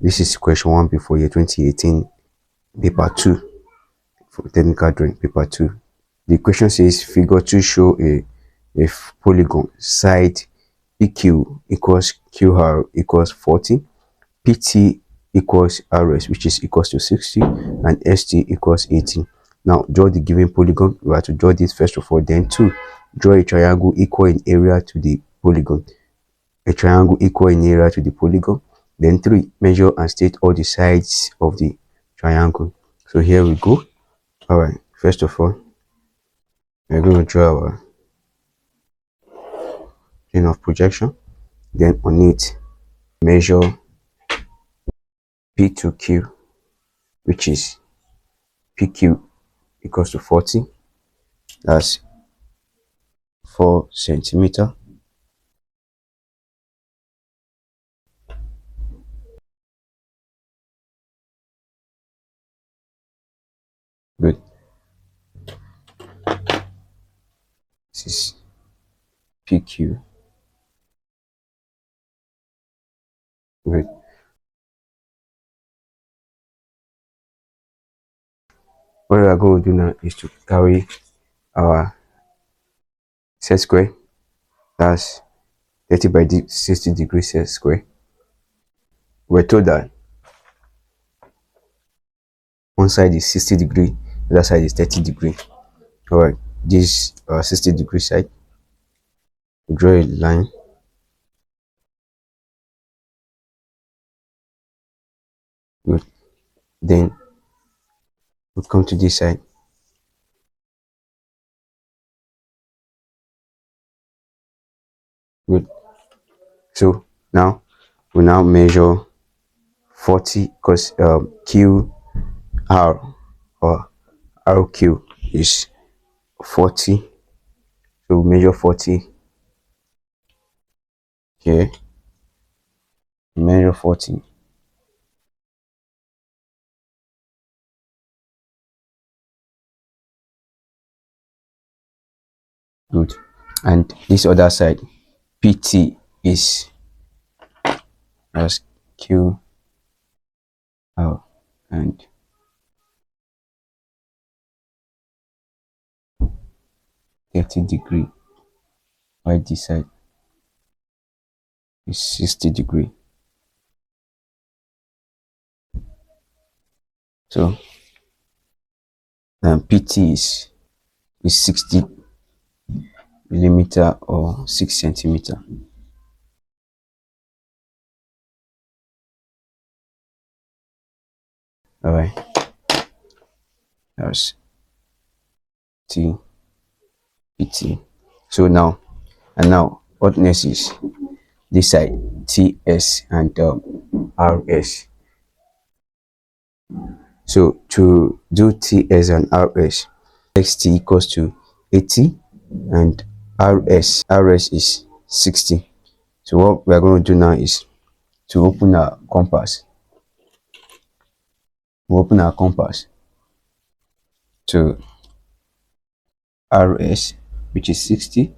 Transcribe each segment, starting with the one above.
This is question 1 before year 2018, paper 2, for technical drawing, paper 2. The question says figure 2 show a polygon side PQ equals QR equals 40, PT equals RS, which is equals to 60, and ST equals 80. Now draw the given polygon. We have to draw this first of all. Then 2, draw a triangle equal in area to the polygon. A triangle equal in area to the polygon. Then 3, measure and state all the sides of the triangle. So here we go. All right, first of all, we're going to draw our plane of projection. Then on it, measure P to Q, which is PQ equals to 40. That's 4 centimeter. Good. This is PQ. Good. What we are going to do now is to carry our set square. That's 30 by 60 degrees set square. We're told that one side is 60 degree, the other side is 30 degree. All right, this 60 degree side, we draw a line. Good. Then we come to this side. Good. So now we now measure 40 because QR or RQ is 40. So we measure 40 here. Measure 40. Good. And this other side, PT is as QR and 30 degree, while this side is 60 degree. So PT is 60 millimeter or 6 centimeter. All right, that's PT. So now what next is this side, TS and RS. So to do TS and RS, XT equals to 80 and RS is 60. So what we are going to do now is to open our compass. We open our compass to RS, which is 60.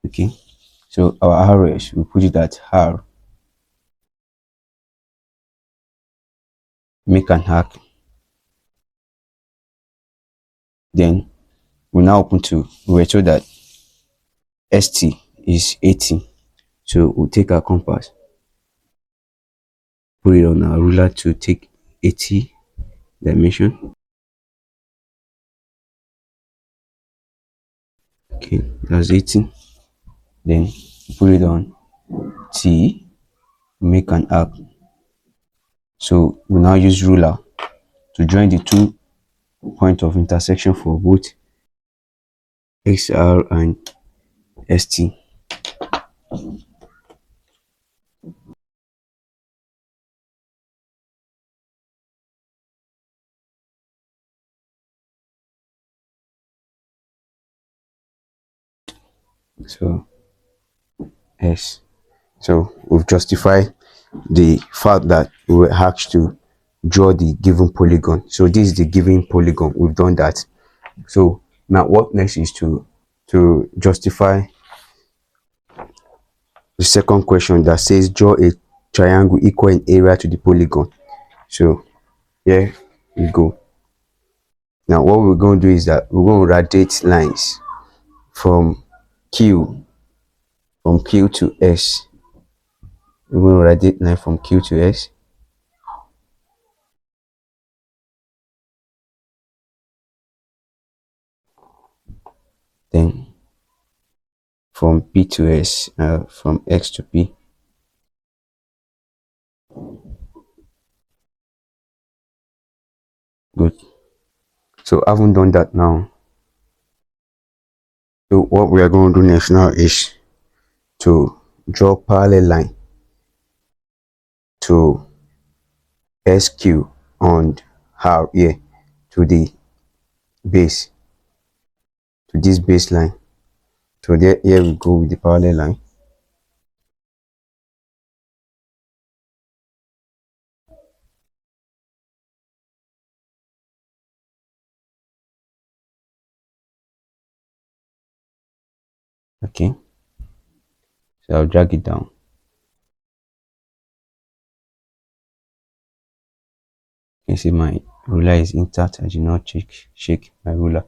Okay, so our RS, we put it at R. Make an arc. Then we now open to, we were told that ST is 80. So we'll take our compass, put it on our ruler to take 80 dimension. Okay, that's 80. Then put it on T, make an arc. So we now use ruler to join the 2 points of intersection for both XR and ST. So S. So we've justified the fact that we were asked to draw the given polygon. So this is the given polygon. We've done that. So now what next is to to justify the second question that says draw a triangle equal in area to the polygon. So here we go. Now what we're going to do is that we're going to radiate lines from Q to S. We're going to radiate line from Q to S. Then from P to S, from X to P. Good. So I haven't done that now. So what we are going to do next now is to draw parallel line to SQ and R here to the base, to this baseline. So there, here we go with the parallel line. Okay, so I'll drag it down. You can see my ruler is intact. I did not shake my ruler.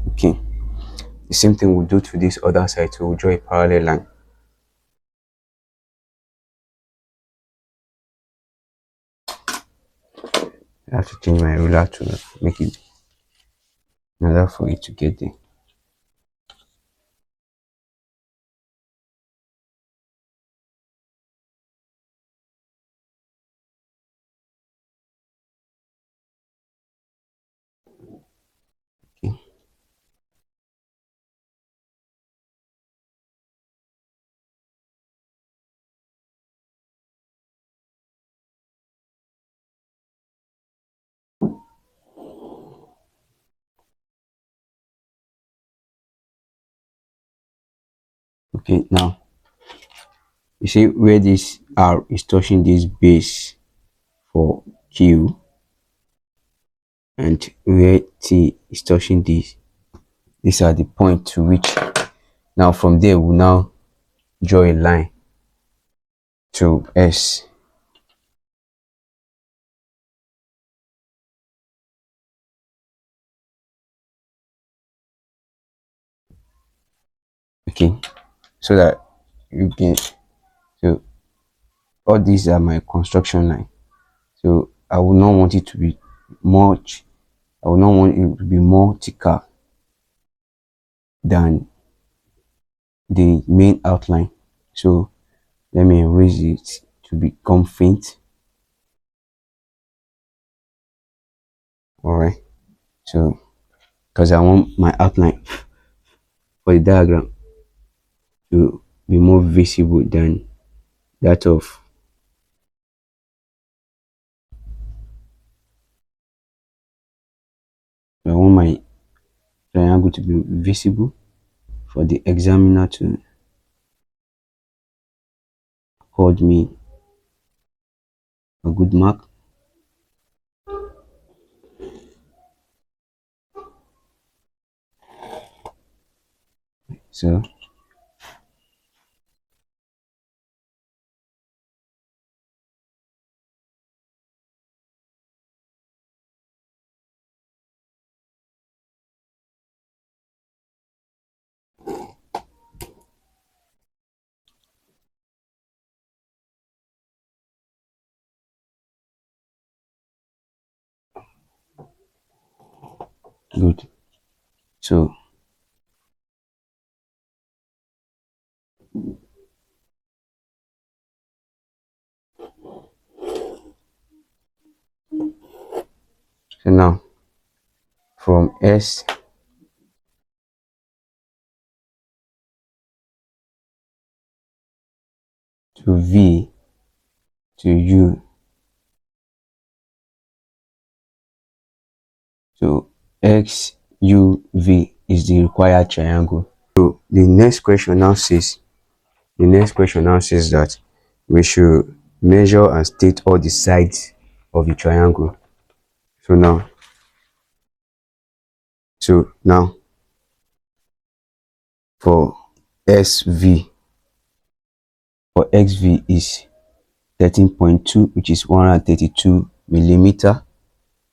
Okay, the same thing we'll do to this other side. So we'll draw a parallel line. I have to change my ruler to make it in order for it to get there. Okay. Okay, now you see where this R is touching this base for Q, and where T is touching this. These are the point to which now from there we'll now draw a line to S. Okay, so that you can, so all these are my construction line. So I will not want it to be much, I will not want it to be more thicker than the main outline. So let me erase it to become faint. All right, so because I want my outline for the diagram to be more visible than that of I want my triangle to be visible for the examiner to hold me a good mark. So good. So now from S to V to U, so X U V is the required triangle. So the next question now says that we should measure and state all the sides of the triangle. So now for SV, for XV is 13.2, which is 132 millimeter.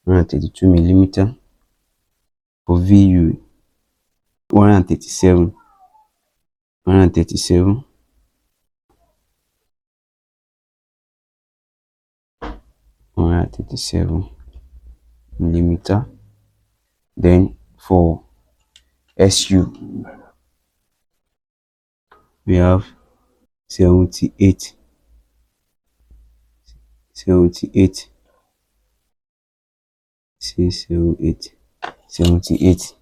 132 millimeter. For VU, 137. 137. 137 millimeter. Then for SU, we have 78. 78. 678. 78.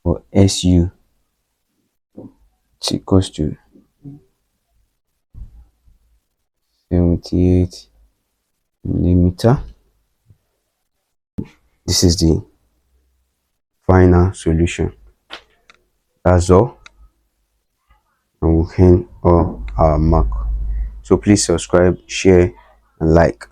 For SU, it's equals to 78 millimeter. This is the final solution. That's all, and we'll end all our mark. So please subscribe, share, and like.